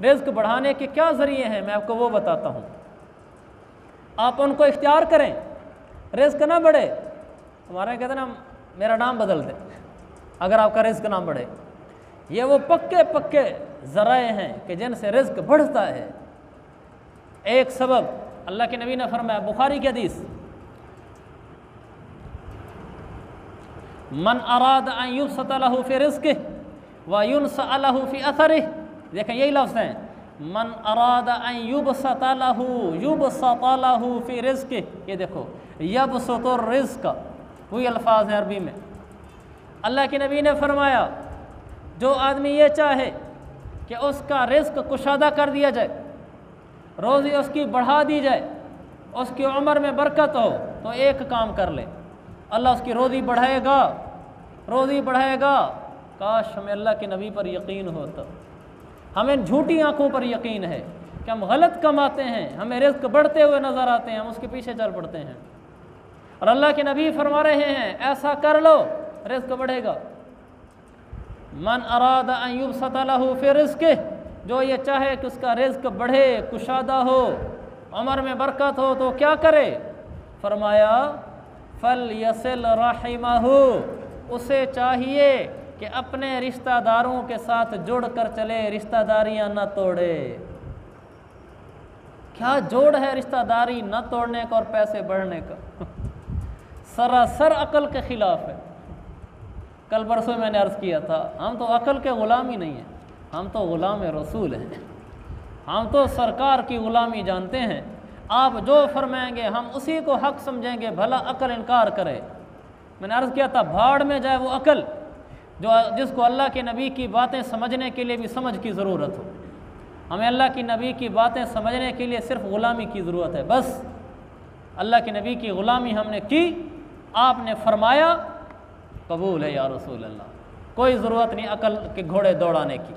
रिज़्क़ बढ़ाने के क्या ज़रिए हैं, मैं आपको वो बताता हूँ। आप उनको इख्तियार करें, रिज़्क़ ना बढ़े, हमारे कहते ना मेरा नाम बदल दे अगर आपका रिज़्क़ ना बढ़े। ये वो पक्के पक्के ज़राए हैं कि जिनसे रिज़्क़ बढ़ता है। एक सबब अल्लाह के नबी ने फरमाया, बुखारी की हदीस, मन अराद अन युबसता लहू फी रिज़्क़िही व युनसा लहू फी अथरिही। देखें यही लफ्ज़ हैं, मन अराद अन युबसता लहू फी रिज़्क़िही। ये देखो यबसतुर रिज़्क़, वही अल्फाज हैं अरबी में। अल्लाह के नबी ने फरमाया, जो आदमी ये चाहे कि उसका रिज़्क़ कुशादा कर दिया जाए, रोज़ी उसकी बढ़ा दी जाए, उसकी उम्र में बरकत हो, तो एक काम कर ले, अल्लाह उसकी रोज़ी बढ़ाएगा, रोज़ी बढ़ाएगा। काश हमें अल्लाह के नबी पर यकीन होता। हमें झूठी आंखों पर यकीन है कि हम गलत कमाते हैं, हमें रिज़्क़ बढ़ते हुए नज़र आते हैं, हम उसके पीछे चल पड़ते हैं। और अल्लाह के नबी फरमा रहे हैं, ऐसा कर लो, रिज़्क़ बढ़ेगा। मन अराद अन युबसता लहू फी रिज़्क़िही, जो ये चाहे कि उसका रिज़्क़ बढ़े, कुशादा हो, उम्र में बरकत हो, तो क्या करे? फरमाया फल यसिल रहिमहू, उसे चाहिए कि अपने रिश्तेदारों के साथ जुड़ कर चले, रिश्तेदारियाँ न तोड़े। क्या जोड़ है रिश्तेदारी न तोड़ने का और पैसे बढ़ने का? सरासर अकल के ख़िलाफ़ है। कल परसों मैंने अर्ज़ किया था, हम तो अकल के ग़ुलाम ही नहीं हैं, हम तो ग़ुलाम रसूल हैं, हम तो सरकार की ग़ुलामी जानते हैं। आप जो फरमाएंगे हम उसी को हक़ समझेंगे, भला अकल इनकार करे। मैंने अर्ज़ किया था, भाड़ में जाए वो अकल जिसको अल्लाह के नबी की बातें समझने के लिए भी समझ की ज़रूरत हो। हमें अल्लाह की नबी की बातें समझने के लिए सिर्फ़ ग़ुलामी की ज़रूरत है, बस। अल्लाह के नबी की ग़ुलामी हमने की, आपने फरमाया, कबूल है या रसूल अल्लाह। कोई ज़रूरत नहीं अकल के घोड़े दौड़ाने की।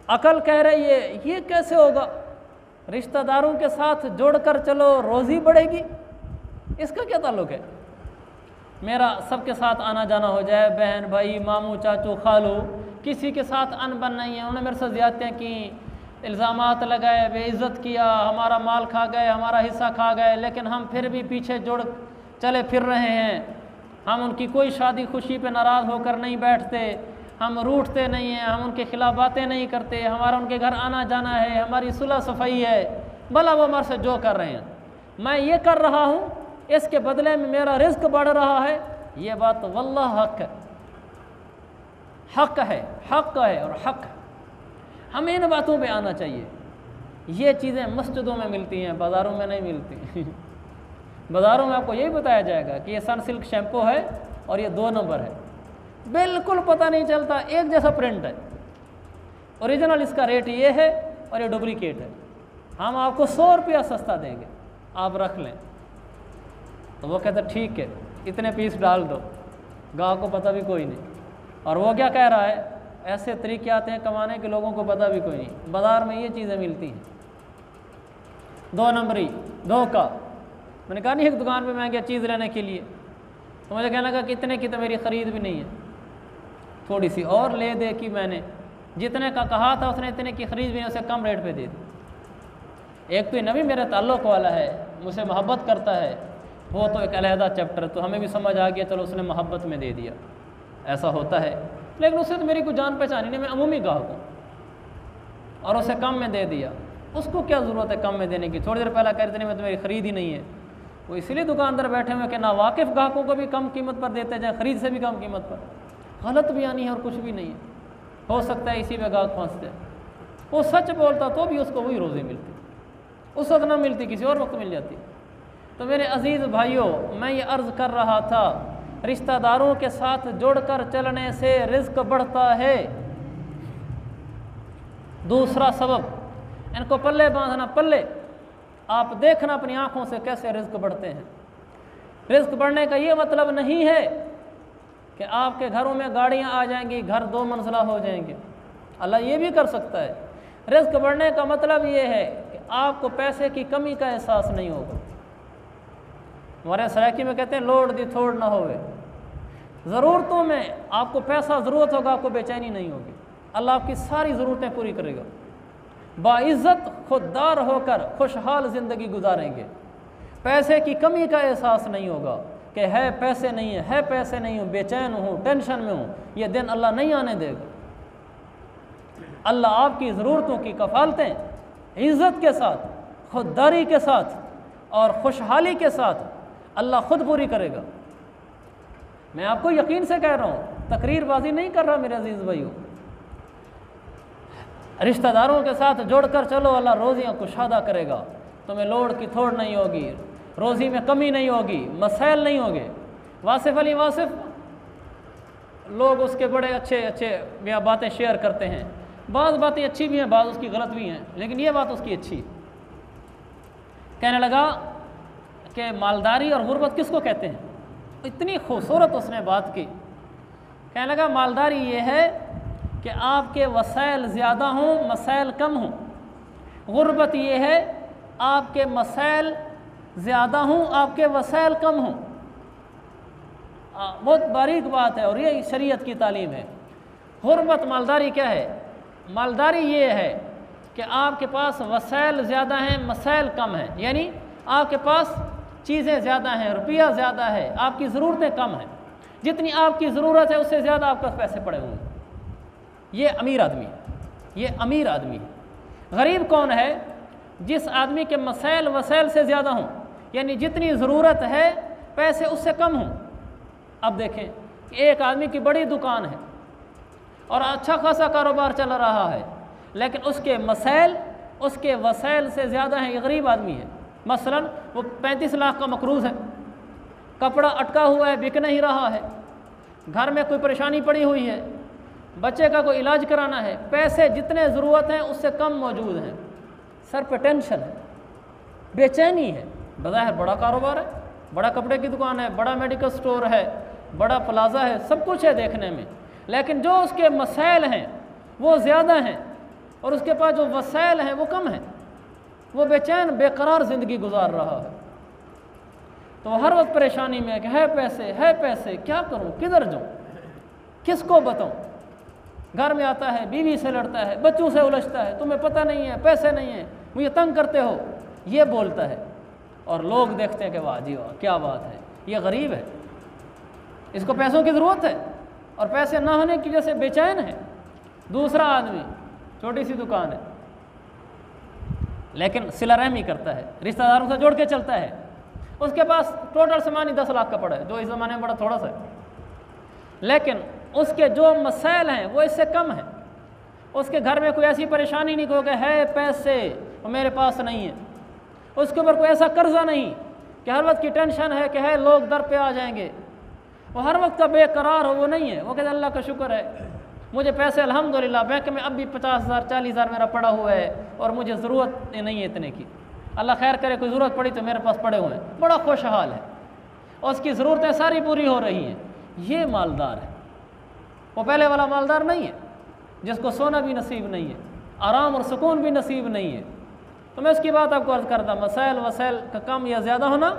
अकल कह रही है ये कैसे होगा, रिश्तेदारों के साथ जोड़कर चलो, रोज़ी बढ़ेगी, इसका क्या ताल्लुक़ है? मेरा सबके साथ आना जाना हो जाए, बहन भाई मामू चाचू खालू, किसी के साथ अनबन नहीं है, उन्होंने मेरे साथ ज़्यादतियाँ की, इल्ज़ामात लगाए, बेइज़्ज़त किया, हमारा माल खा गए, हमारा हिस्सा खा गए, लेकिन हम फिर भी पीछे जुड़ चले फिर रहे हैं। हम उनकी कोई शादी खुशी पे नाराज़ होकर नहीं बैठते, हम रूठते नहीं हैं, हम उनके खिलाफ बातें नहीं करते, हमारा उनके घर आना जाना है, हमारी सुलह सफ़ाई है। भला वो हमारे से जो कर रहे हैं, मैं ये कर रहा हूँ, इसके बदले में मेरा रिज़्क़ बढ़ रहा है। ये बात वल्लाह हक़ है, हक़ है, हक़ है और हक़ है। हमें इन बातों पे आना चाहिए। ये चीज़ें मस्जिदों में मिलती हैं, बाज़ारों में नहीं मिलती। बाज़ारों में आपको यही बताया जाएगा कि ये सनसिल्क शैम्पू है और ये 2 नंबर है, बिल्कुल पता नहीं चलता, एक जैसा प्रिंट है, ओरिजिनल इसका रेट ये है और ये डुप्लीकेट है। हम आपको 100 रुपया सस्ता देंगे, आप रख लें। तो वो कहते ठीक है, इतने पीस डाल दो, गाँव को पता भी कोई नहीं। और वो क्या कह रहा है, ऐसे तरीके आते हैं कमाने के, लोगों को पता भी कोई नहीं। बाज़ार में ये चीज़ें मिलती हैं, 2 नंबरी, धोखा। मैंने कहा नहीं एक दुकान पे महंगी चीज़ लेने के लिए, तो मुझे कहने लगा कि इतने की तो मेरी ख़रीद भी नहीं है, थोड़ी सी और ले दे कि मैंने जितने का कहा था उसने इतने की ख़रीद भी नहीं, उसे कम रेट पे दे दी। एक तो ये नबी मेरे ताल्लुक़ वाला है, मुझसे मोहब्बत करता है, वो तो एक अलहदा चैप्टर, तो हमें भी समझ आ गया, चलो उसने मोहब्बत में दे दिया, ऐसा होता है। लेकिन उससे तो मेरी कोई जान पहचान ही नहीं, मैं अमूमी ग्राहक हूँ, और उसे कम में दे दिया। उसको क्या ज़रूरत है कम में देने की? थोड़ी देर पहले कह रहे थे मैं तो मेरी ख़रीद ही नहीं है। वो इसलिए दुकानदार बैठे हुए कि नावाकिफ़ ग्राहकों को भी कम कीमत पर देते जाएँ, ख़रीद से भी कम कीमत पर। गलत बयानी है और कुछ भी नहीं है। हो सकता है इसी में ग्राहक फंसते हैं। वो सच बोलता तो भी उसको वही रोज़ी मिलती, उस वक्त ना मिलती, किसी और वक्त मिल जाती। तो मेरे अज़ीज़ भाइयों, मैं ये अर्ज़ कर रहा था, रिश्तेदारों के साथ जुड़कर चलने से रिज़्क़ बढ़ता है। दूसरा सबब, इनको पल्ले बांधना, पल्ले आप देखना अपनी आँखों से कैसे रिज़्क़ बढ़ते हैं। रिज़्क़ बढ़ने का ये मतलब नहीं है कि आपके घरों में गाड़ियाँ आ जाएंगी, घर 2 मंजिला हो जाएंगे। अल्लाह ये भी कर सकता है। रिज़्क़ बढ़ने का मतलब ये है कि आपको पैसे की कमी का एहसास नहीं होगा। हमारे सराकी में कहते हैं लोड दी थोड़ ना होवे। ज़रूरतों में आपको पैसा ज़रूरत होगा, आपको बेचैनी नहीं होगी। अल्लाह आपकी सारी ज़रूरतें पूरी करेगा। बाइज़्ज़त खुददार होकर खुशहाल ज़िंदगी गुजारेंगे। पैसे की कमी का एहसास नहीं होगा कि है पैसे नहीं है पैसे नहीं हूँ, बेचैन हूँ, टेंशन में हूँ। ये दिन अल्लाह नहीं आने देगा। अल्लाह आपकी ज़रूरतों की कफ़ालतें इज़्ज़त के साथ, खुददारी के साथ और खुशहाली के साथ अल्लाह ख़ुद पूरी करेगा। मैं आपको यकीन से कह रहा हूँ, तकरीरबाजी नहीं कर रहा मेरे अजीज़ भाइयों। रिश्तेदारों के साथ जोड़कर चलो, अल्लाह रोज़ियाँ कुशादा करेगा। तुम्हें लोड़ की थोड़ नहीं होगी, रोज़ी में कमी नहीं होगी, मसाइल नहीं होंगे। वासिफ़ अली वासिफ़, लोग उसके बड़े अच्छे अच्छे बातें शेयर करते हैं। बाज़ बातें अच्छी भी हैं, बाज़ उसकी गलत भी हैं, लेकिन ये बात उसकी अच्छी। कहने लगा कि मालदारी और गुर्बत किसको कहते हैं। इतनी खूबसूरत उसने बात की। कहने लगा मालदारी ये है कि आपके वसाइल ज़्यादा हों, मसाइल कम हों। गुर्बत ये है आपके मसाइल ज़्यादा हों, आपके वसाइल कम हों। बहुत बारीक बात है और ये शरीयत की तालीम है। गुर्बत मालदारी क्या है? मालदारी ये है कि आपके पास वसाइल ज़्यादा हैं, मसाइल कम हैं। यानी आपके पास चीज़ें ज़्यादा हैं, रुपया ज़्यादा है, आपकी ज़रूरतें कम हैं। जितनी आपकी ज़रूरत है उससे ज़्यादा आपके पास पैसे पड़े हुए हैं। ये अमीर आदमी है, ये अमीर आदमी है। गरीब कौन है? जिस आदमी के मसाइल वसाइल से ज़्यादा हों, यानी जितनी ज़रूरत है पैसे उससे कम हों। अब देखें कि एक आदमी की बड़ी दुकान है और अच्छा खासा कारोबार चल रहा है, लेकिन उसके मसाइल उसके वसाइल से ज़्यादा हैं। ये गरीब आदमी है। मसलन वो 35 लाख का मकरूज़ है, कपड़ा अटका हुआ है, बिक नहीं रहा है, घर में कोई परेशानी पड़ी हुई है, बच्चे का कोई इलाज कराना है, पैसे जितने ज़रूरत हैं उससे कम मौजूद हैं, सर पे टेंशन है, बेचैनी है। बज़ाहिर बड़ा कारोबार है, बड़ा कपड़े की दुकान है, बड़ा मेडिकल स्टोर है, बड़ा प्लाजा है, सब कुछ है देखने में, लेकिन जो उसके मसाइल हैं वो ज़्यादा हैं और उसके पास जो वसाइल हैं वो कम हैं। वो बेचैन बेकरार ज़िंदगी गुजार रहा है। तो हर वक्त परेशानी में कि है पैसे, क्या करूं, किधर जाऊं, किसको बताऊं। घर में आता है, बीवी से लड़ता है, बच्चों से उलझता है, तुम्हें पता नहीं है, पैसे नहीं है, मुझे तंग करते हो, ये बोलता है। और लोग देखते हैं कि वाह जी वाह क्या बात है, ये गरीब है, इसको पैसों की ज़रूरत है और पैसे ना होने की वजह से बेचैन है। दूसरा आदमी छोटी सी दुकान है, लेकिन सिला रहमी करता है, रिश्तेदारों से जोड़ के चलता है, उसके पास टोटल सामान ही 10 लाख का पड़ा है, जो इस ज़माने में बड़ा थोड़ा सा है, लेकिन उसके जो मसाइल हैं वो इससे कम है। उसके घर में कोई ऐसी परेशानी नहीं हो कि है पैसे और मेरे पास नहीं है, उसके ऊपर कोई ऐसा कर्जा नहीं कि हर वक्त की टेंशन है कि है लोग दर पे आ जाएंगे, वो हर वक्त का बेकरार हो, वो नहीं है। वो कहते अल्लाह का शुक्र है, मुझे पैसे अल्हम्दुलिल्लाह बैंक में अब भी 50,000 40,000 मेरा पड़ा हुआ है और मुझे ज़रूरत नहीं है इतने की, अल्लाह खैर करे, कोई ज़रूरत पड़ी तो मेरे पास पड़े हुए हैं, बड़ा खुशहाल है और उसकी ज़रूरतें सारी पूरी हो रही हैं। ये मालदार है। वो पहले वाला मालदार नहीं है जिसको सोना भी नसीब नहीं है, आराम और सुकून भी नसीब नहीं है। तो मैं उसकी बात आपको अर्ज़ करता, मसाइल वसाइल का कम या ज़्यादा होना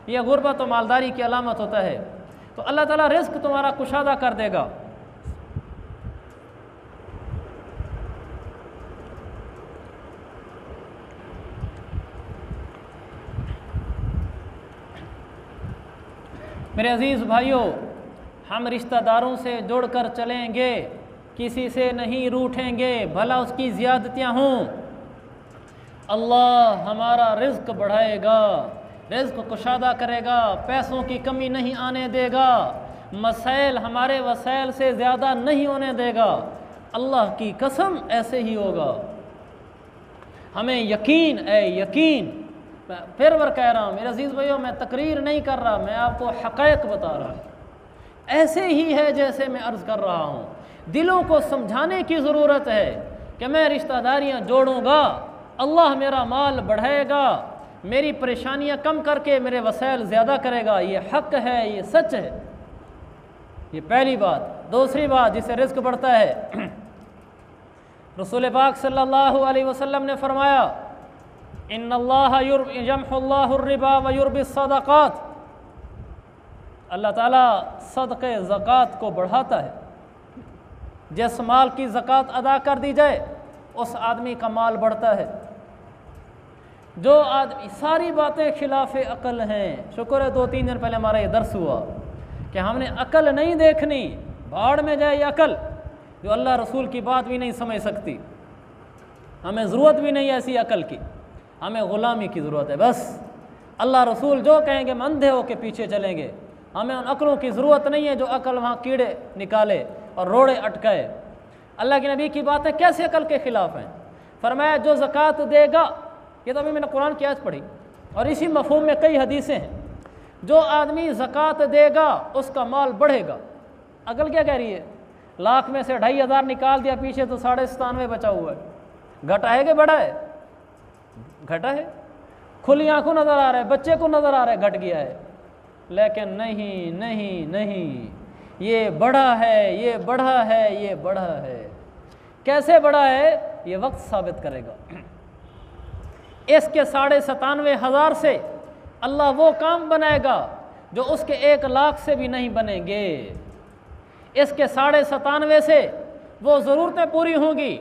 यह गुर्बत और मालदारी की अलामत होता है। तो अल्लाह ताला रिज़्क़ तुम्हारा कुशादा कर देगा। मेरे अज़ीज़ भाइयों, हम रिश्तेदारों से जुड़कर चलेंगे, किसी से नहीं रूठेंगे, भला उसकी ज़्यादतियाँ हों। अल्लाह हमारा रिज़्क़ बढ़ाएगा, रिज़्क़ कुशादा करेगा, पैसों की कमी नहीं आने देगा, मसाइल हमारे वसाइल से ज़्यादा नहीं होने देगा। अल्लाह की कसम ऐसे ही होगा। हमें यकीन है, यकीन। फिर वर कह रहा हूँ मेरे अजीज़ भाइयों, मैं तकरीर नहीं कर रहा, मैं आपको हक़ाइक़ बता रहा हूँ। ऐसे ही है जैसे मैं अर्ज़ कर रहा हूँ। दिलों को समझाने की ज़रूरत है कि मैं रिश्तेदारियाँ जोड़ूँगा, अल्लाह मेरा माल बढ़ाएगा, मेरी परेशानियाँ कम करके मेरे वसाइल ज़्यादा करेगा। ये हक़ है, ये सच है। ये पहली बात। दूसरी बात जिससे रिज़्क़ बढ़ता है, रसूल पाक सल्लल्लाहु अलैहि वसल्लम ने फरमाया, इन्नल्लाह यमहुल्लाहु रिबा व युर्बि सदक़ात, अल्लाह ताला सदक़े ज़कात को बढ़ाता है। जिस माल की ज़कात अदा कर दी जाए उस आदमी का माल बढ़ता है। जो आदमी, सारी बातें खिलाफ अकल हैं। शुक्र है 2-3 दिन पहले हमारा ये दर्स हुआ कि हमने अकल नहीं देखनी, भाड़ में जाए ये अकल जो अल्लाह रसूल की बात भी नहीं समझ सकती। हमें ज़रूरत भी नहीं है ऐसी अकल की, हमें ग़ुलामी की ज़रूरत है। बस अल्लाह रसूल जो कहेंगे हम अंधे होकर पीछे चलेंगे। हमें उन अकलों की ज़रूरत नहीं है जो अकल वहाँ कीड़े निकाले और रोड़े अटकाए। अल्लाह के नबी की बातें कैसे अकल के ख़िलाफ़ हैं। फरमाया जो ज़कात देगा, ये तो अभी मैंने कुरान की आयत पढ़ी और इसी मफ़हूम में कई हदीसें हैं। जो आदमी ज़कात देगा उसका माल बढ़ेगा। अकल क्या कह रही है? लाख में से 2,500 निकाल दिया, पीछे तो 97.5 बचा हुआ है। घटा है कि बढ़ा है? घटा है। खुली आंखों नज़र आ रहा है, बच्चे को नज़र आ रहा है घट गया है, लेकिन नहीं नहीं नहीं, ये बढ़ा है, ये बढ़ा है, ये बढ़ा है। कैसे बढ़ा है ये वक्त साबित करेगा। इसके 97,500 से अल्लाह वो काम बनाएगा जो उसके 1 लाख से भी नहीं बनेंगे। इसके 97.5 से वो ज़रूरतें पूरी होंगी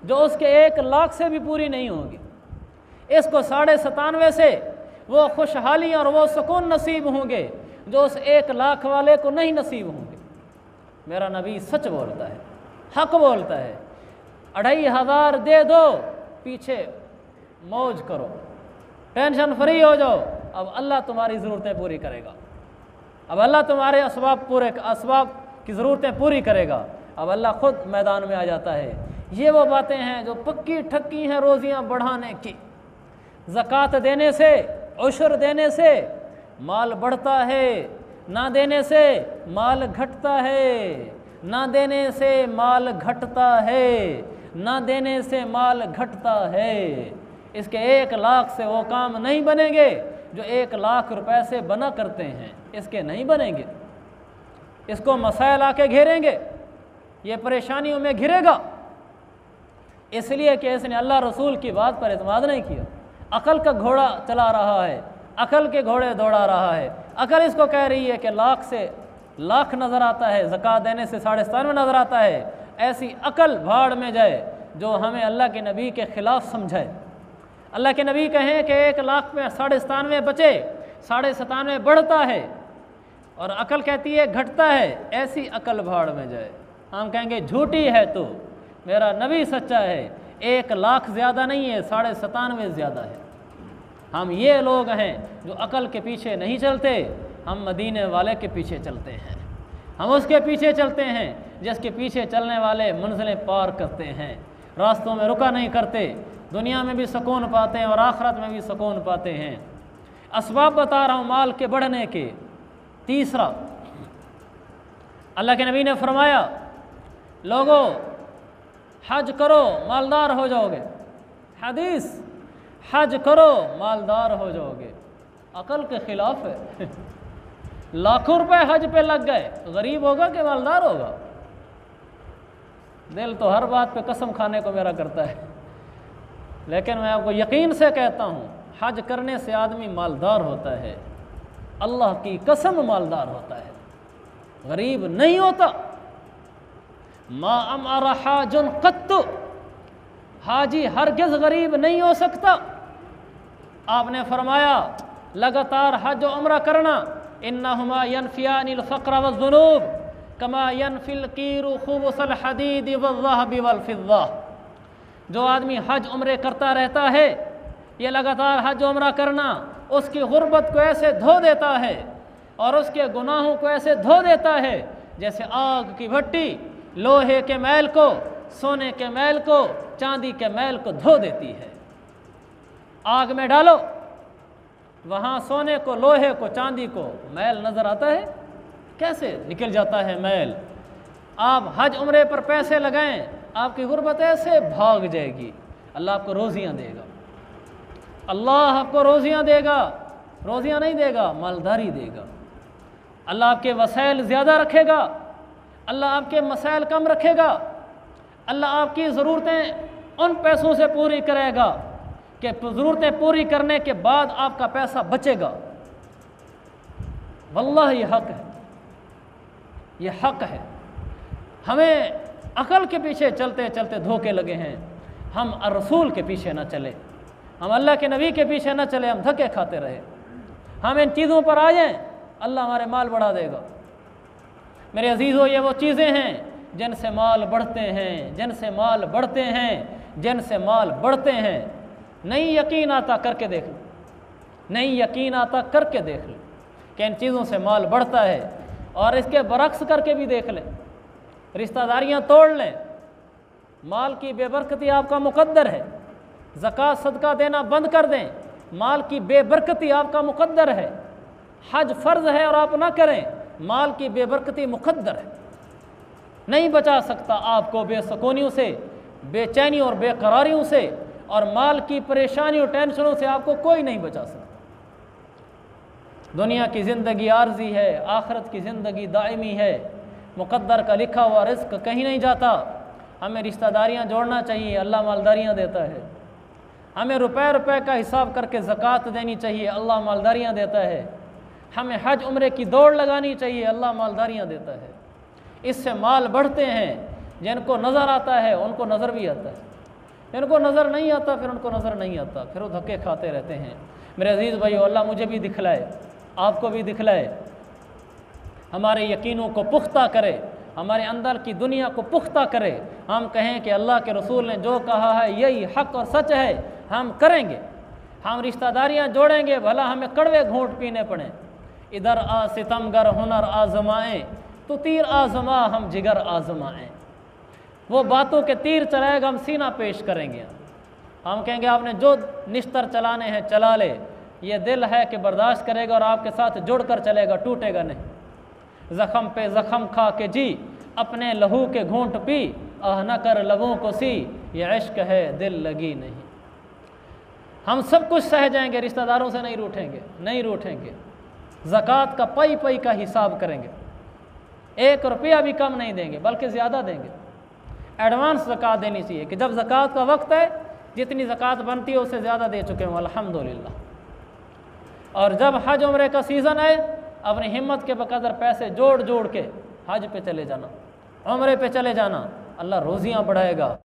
जो उसके 1 लाख से भी पूरी नहीं होंगी। इसको 97.5 से वो खुशहाली और वो सुकून नसीब होंगे जो उस 1 लाख वाले को नहीं नसीब होंगे। मेरा नबी सच बोलता है, हक बोलता है। 2,500 दे दो, पीछे मौज करो, टेंशन फ्री हो जाओ। अब अल्लाह तुम्हारी ज़रूरतें पूरी करेगा। अब अल्लाह तुम्हारे असबाब की ज़रूरतें पूरी करेगा। अब अल्लाह ख़ुद मैदान में आ जाता है। ये वो बातें हैं जो पक्की ठक्की हैं रोज़ियाँ बढ़ाने की। ज़कात देने से, उशर देने से माल बढ़ता है, ना देने से माल घटता है, ना देने से माल घटता है, ना देने से माल घटता है। इसके 1 लाख से वो काम नहीं बनेंगे जो 1 लाख रुपए से बना करते हैं, इसके नहीं बनेंगे। इसको मसाइल आके घेरेंगे, ये परेशानियों में घिरेगा, इसलिए कि इसने अल्लाह रसूल की बात पर एतमाद नहीं किया। अकल का घोड़ा चला रहा है, अकल के घोड़े दौड़ा रहा है। अकल इसको कह रही है कि लाख से लाख नज़र आता है, ज़कात देने से 97.5 नज़र आता है। ऐसी अकल भाड़ में जाए जो हमें अल्लाह के नबी के ख़िलाफ़ समझाए। अल्लाह के नबी कहें कि 1 लाख में 97.5 बचे, 97.5 बढ़ता है, और अकल कहती है घटता है। ऐसी अकल भाड़ में जाए। हम कहेंगे झूठी है तो, मेरा नबी सच्चा है। 1 लाख ज़्यादा नहीं है, 97.5 ज़्यादा है। हम ये लोग हैं जो अकल के पीछे नहीं चलते, हम मदीने वाले के पीछे चलते हैं। हम उसके पीछे चलते हैं जिसके पीछे चलने वाले मंजिलें पार करते हैं, रास्तों में रुका नहीं करते, दुनिया में भी सुकून पाते हैं और आखिरत में भी सुकून पाते हैं। असबाब बता रहा हूँ माल के बढ़ने के। तीसरा, अल्लाह के नबी ने फरमाया, लोगों हज करो मालदार हो जाओगे। हदीस, हज करो मालदार हो जाओगे। अकल के ख़िलाफ़ है। लाखों रुपए हज पे लग गए, गरीब होगा कि मालदार होगा? दिल तो हर बात पे कसम खाने को मेरा करता है, लेकिन मैं आपको यकीन से कहता हूँ हज करने से आदमी मालदार होता है। अल्लाह की कसम मालदार होता है, गरीब नहीं होता। मा अमरा हाजुन कत्तु, हाजी हरगिज़ गरीब नहीं हो सकता। आपने फरमाया लगातार हज और उम्रा करना, इन्नहुमा यनफियानिल फ़क्र वज़्ज़ुनूब कमा यनफिल कीरु खुबुसल हदीद वज़्ज़हबि वल फ़िज़्ज़ा। जो आदमी हज उम्रे करता रहता है, ये लगातार हज उम्रा करना उसकी गुर्बत को ऐसे धो देता है और उसके गुनाहों को ऐसे धो देता है जैसे आग की भट्टी लोहे के मैल को, सोने के मैल को, चांदी के मैल को धो देती है। आग में डालो, वहाँ सोने को, लोहे को, चांदी को मैल नज़र आता है, कैसे निकल जाता है मैल। आप हज उम्रे पर पैसे लगाएं, आपकी गुर्बत ऐसे भाग जाएगी। अल्लाह आपको रोज़ियाँ देगा, अल्लाह आपको रोज़ियाँ देगा। रोज़ियाँ नहीं देगा, मालदारी देगा। अल्लाह आपके वसाइल ज़्यादा रखेगा, अल्लाह आपके मसाइल कम रखेगा। अल्लाह आपकी ज़रूरतें उन पैसों से पूरी करेगा कि ज़रूरतें पूरी करने के बाद आपका पैसा बचेगा। वल्लाह ये हक़ है, ये हक़ है। हमें अकल के पीछे चलते चलते धोखे लगे हैं। हम रसूल के पीछे न चले, हम अल्लाह के नबी के पीछे न चले, हम धक्के खाते रहे। हम इन चीज़ों पर आ जाएं, अल्लाह हमारे माल बढ़ा देगा। मेरे अजीज़ों, ये वो चीज़ें हैं जिनसे माल बढ़ते हैं, जिनसे माल बढ़ते हैं, जिनसे माल बढ़ते हैं। नहीं यकीन आता करके देख लो, नहीं यकीन आता करके देख लो कि इन चीज़ों से माल बढ़ता है। और इसके बरक्स करके भी देख लें, रिश्तेदारियाँ तोड़ लें, माल की बेबरकती आपका मुकद्दर है। ज़कात सदका देना बंद कर दें, माल की बेबरकती आपका मुकद्दर है। हज फ़र्ज़ है और आप ना करें, माल की बेबरकती मुकद्दर है। नहीं बचा सकता आपको बेसुकूनियों से, बेचैनी और बेकरारियों से, और माल की परेशानियों टेंशनों से आपको कोई नहीं बचा सकता। दुनिया की ज़िंदगी आर्जी है, आखिरत की ज़िंदगी दायमी है। मुकद्दर का लिखा हुआ रिज़्क़ कहीं नहीं जाता। हमें रिश्तेदारियाँ जोड़ना चाहिए, अल्लाह मालदारियाँ देता है। हमें रुपए रुपए का हिसाब करके ज़कात देनी चाहिए, अल्लाह मालदारियाँ देता है। हमें हज उम्रे की दौड़ लगानी चाहिए, अल्लाह मालदारियाँ देता है। इससे माल बढ़ते हैं। जिनको नज़र आता है उनको नज़र भी आता है, जिनको नज़र नहीं आता फिर उनको नज़र नहीं आता, फिर वो धक्के खाते रहते हैं। मेरे अजीज़ भाइयों, अल्लाह मुझे भी दिखलाए, आपको भी दिखलाए, हमारे यकीनों को पुख्ता करे, हमारे अंदर की दुनिया को पुख्ता करे। हम कहें कि अल्लाह के रसूल ने जो कहा है यही हक़ और सच है, हम करेंगे। हम रिश्तेदारियाँ जोड़ेंगे, भला हमें कड़वे घूंट पीने पड़े। इधर आ सितमगर हुनर आजमाएँ, तो तीर आजमा हम जिगर आजमाएँ। वो बातों के तीर चलाएगा, हम सीना पेश करेंगे। हम कहेंगे आपने जो निस्तर चलाने हैं चला ले, ये दिल है कि बर्दाश्त करेगा और आपके साथ जुड़ कर चलेगा, टूटेगा नहीं। ज़ख़म पे ज़ख़म खा के जी, अपने लहू के घूंट पी, आह न कर लबों को सी, ये इश्क है दिल लगी नहीं। हम सब कुछ सह जाएंगे, रिश्तेदारों से नहीं रूठेंगे, नहीं रूठेंगे। ज़कात का पई पई का हिसाब करेंगे, 1 रुपया भी कम नहीं देंगे बल्कि ज़्यादा देंगे। एडवांस ज़कात देनी चाहिए कि जब ज़कात का वक्त है, जितनी ज़कात बनती है उससे ज़्यादा दे चुके हूँ अल्हम्दुलिल्लाह। और जब हज उम्रे का सीज़न है, अपनी हिम्मत के बकदर पैसे जोड़ जोड़ के हज पे चले जाना, उम्रे पे चले जाना, अल्लाह रोज़ियाँ बढ़ाएगा।